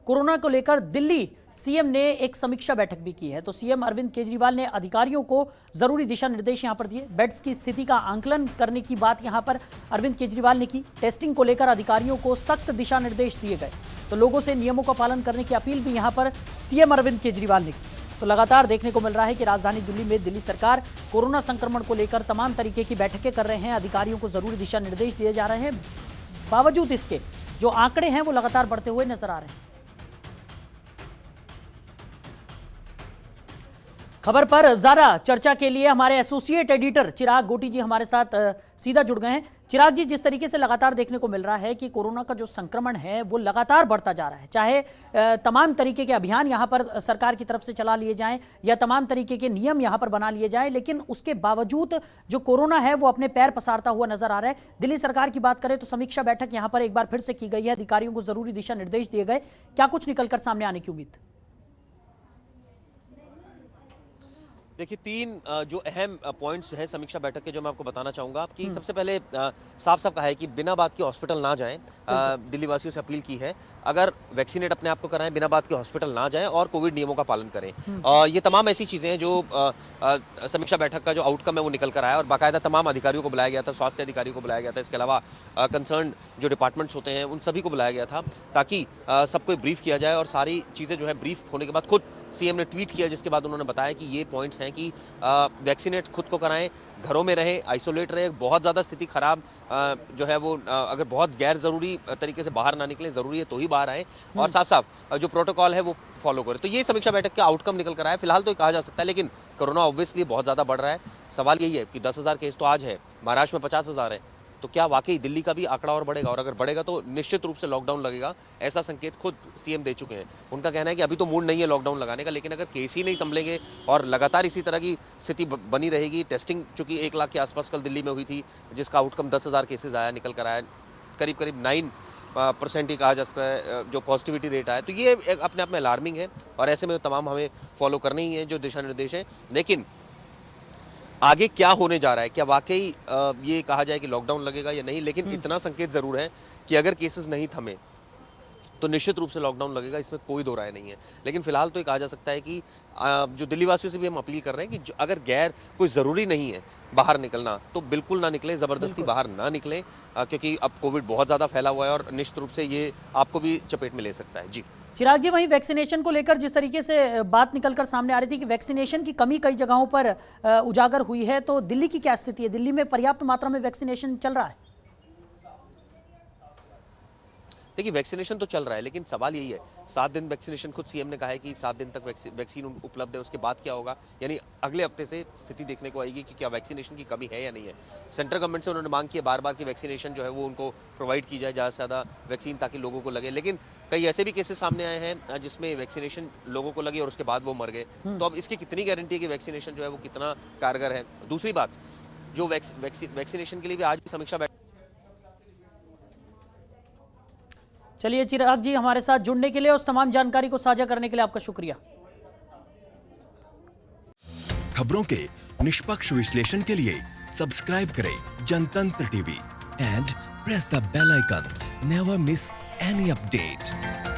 Corona को लेकर Delhi CM ने एक समीक्षा बैठक भी की है। तो सीएम अरविंद केजरीवाल ने अधिकारियों को जरूरी दिशा निर्देश यहां पर दिए। बेड्स की स्थिति का आंकलन करने की बात यहां पर अरविंद केजरीवाल ने की। टेस्टिंग को लेकर अधिकारियों को सख्त दिशा निर्देश दिए गए। तो लोगों से नियमों का पालन करने की अपील भी यहां पर सीएम अरविंद केजरीवाल ने की। तो लगातार देखने को मिल रहा है कि राजधानी दिल्ली में दिल्ली सरकार कोरोना संक्रमण को लेकर तमाम तरीके की बैठकें कर रहे हैं। अधिकारियों को जरूरी दिशा निर्देश दिए जा रहे हैं। बावजूद इसके जो आंकड़े हैं वो लगातार बढ़ते हुए नजर आ रहे हैं। खबर पर ज्यादा चर्चा के लिए हमारे एसोसिएट एडिटर चिराग गोटी जी हमारे साथ सीधा जुड़ गए हैं। चिराग जी, जिस तरीके से लगातार देखने को मिल रहा है कि कोरोना का जो संक्रमण है वो लगातार बढ़ता जा रहा है, चाहे तमाम तरीके के अभियान यहां पर सरकार की तरफ से चला लिए जाएं या तमाम तरीके के नियम यहां पर बना लिए जाएं, लेकिन उसके बावजूद जो कोरोना है वो अपने पैर पसारता हुआ नजर आ रहा है। दिल्ली सरकार की बात करें तो समीक्षा बैठक यहां पर एक बार फिर से की गई है। अधिकारियों को जरूरी दिशा निर्देश दिए गए। क्या कुछ निकलकर सामने आने की उम्मीद? देखिए, तीन जो अहम पॉइंट्स हैं समीक्षा बैठक के, जो मैं आपको बताना चाहूँगा कि सबसे पहले साफ साफ कहा है कि बिना बात के हॉस्पिटल ना जाएं। दिल्ली वासियों से अपील की है, अगर वैक्सीनेट अपने आप को कराएं, बिना बात के हॉस्पिटल ना जाएं और कोविड नियमों का पालन करें। ये तमाम ऐसी चीज़ें हैं जो समीक्षा बैठक का जो आउटकम है वो निकल कर आया और बाकायदा तमाम अधिकारियों को बुलाया गया था, स्वास्थ्य अधिकारियों को बुलाया गया था। इसके अलावा कंसर्न जो डिपार्टमेंट्स होते हैं उन सभी को बुलाया गया था ताकि सबको ब्रीफ किया जाए। और सारी चीज़ें जो है ब्रीफ होने के बाद खुद सीएम ने ट्वीट किया, जिसके बाद उन्होंने बताया कि ये पॉइंट्स हैं कि वैक्सीनेट खुद को कराएं, घरों में रहें, आइसोलेट रहें, बहुत ज़्यादा स्थिति खराब जो है वो अगर बहुत गैर ज़रूरी तरीके से बाहर ना निकलें, ज़रूरी है तो ही बाहर आएँ और साफ साफ जो प्रोटोकॉल है वो फॉलो करें। तो ये समीक्षा बैठक का आउटकम निकल कर आया। फिलहाल तो ये कहा जा सकता है, लेकिन कोरोना ऑब्वियसली बहुत ज़्यादा बढ़ रहा है। सवाल यही है कि 10,000 केस तो आज है, महाराष्ट्र में 50,000 है, तो क्या वाकई दिल्ली का भी आंकड़ा और बढ़ेगा? और अगर बढ़ेगा तो निश्चित रूप से लॉकडाउन लगेगा, ऐसा संकेत खुद सीएम दे चुके हैं। उनका कहना है कि अभी तो मूड नहीं है लॉकडाउन लगाने का, लेकिन अगर केस ही नहीं संभलेंगे और लगातार इसी तरह की स्थिति बनी रहेगी। टेस्टिंग चूंकि 1 लाख के आसपास कल दिल्ली में हुई थी, जिसका आउटकम 10,000 केसेज आया, निकल कर आया, करीब करीब 9% ही कहा जा सकता है जो पॉजिटिविटी रेट आया। तो ये अपने आप में अलार्मिंग है और ऐसे में तमाम हमें फॉलो करने ही है जो दिशा निर्देश हैं। लेकिन आगे क्या होने जा रहा है, क्या वाकई ये कहा जाए कि लॉकडाउन लगेगा या नहीं, लेकिन इतना संकेत जरूर है कि अगर केसेस नहीं थमे तो निश्चित रूप से लॉकडाउन लगेगा, इसमें कोई दो राय नहीं है। लेकिन फिलहाल तो ये कहा जा सकता है कि जो दिल्ली वासियों से भी हम अपील कर रहे हैं कि अगर गैर कोई ज़रूरी नहीं है बाहर निकलना तो बिल्कुल ना निकले, ज़बरदस्ती बाहर ना निकलें, क्योंकि अब कोविड बहुत ज़्यादा फैला हुआ है और निश्चित रूप से ये आपको भी चपेट में ले सकता है। जी चिराग जी, वहीं वैक्सीनेशन को लेकर जिस तरीके से बात निकलकर सामने आ रही थी कि वैक्सीनेशन की कमी कई जगहों पर उजागर हुई है, तो दिल्ली की क्या स्थिति है? दिल्ली में पर्याप्त मात्रा में वैक्सीनेशन चल रहा है? देखिए, वैक्सीनेशन तो चल रहा है, लेकिन सवाल यही है, 7 दिन वैक्सीनेशन, खुद सीएम ने कहा है कि 7 दिन तक वैक्सीन उपलब्ध है, उसके बाद क्या होगा? यानी अगले हफ्ते से स्थिति देखने को आएगी कि क्या वैक्सीनेशन की कमी है या नहीं है। सेंट्रल गवर्नमेंट से उन्होंने मांग की है बार बार कि वैक्सीनेशन जो है वो उनको प्रोवाइड की जाए, ज़्यादा से ज़्यादा वैक्सीन, ताकि लोगों को लगे। लेकिन कई ऐसे भी केसेस सामने आए हैं जिसमें वैक्सीनेशन लोगों को लगी और उसके बाद वो मर गए। तो अब इसकी कितनी गारंटी है कि वैक्सीनेशन जो है वो कितना कारगर है? दूसरी बात, जो वैक्सीनेशन के लिए भी आज भी समीक्षा बैठ। चलिए चिराग जी, हमारे साथ जुड़ने के लिए, उस तमाम जानकारी को साझा करने के लिए आपका शुक्रिया। खबरों के निष्पक्ष विश्लेषण के लिए सब्सक्राइब करें Jantantra TV and press the bell icon. Never miss any update.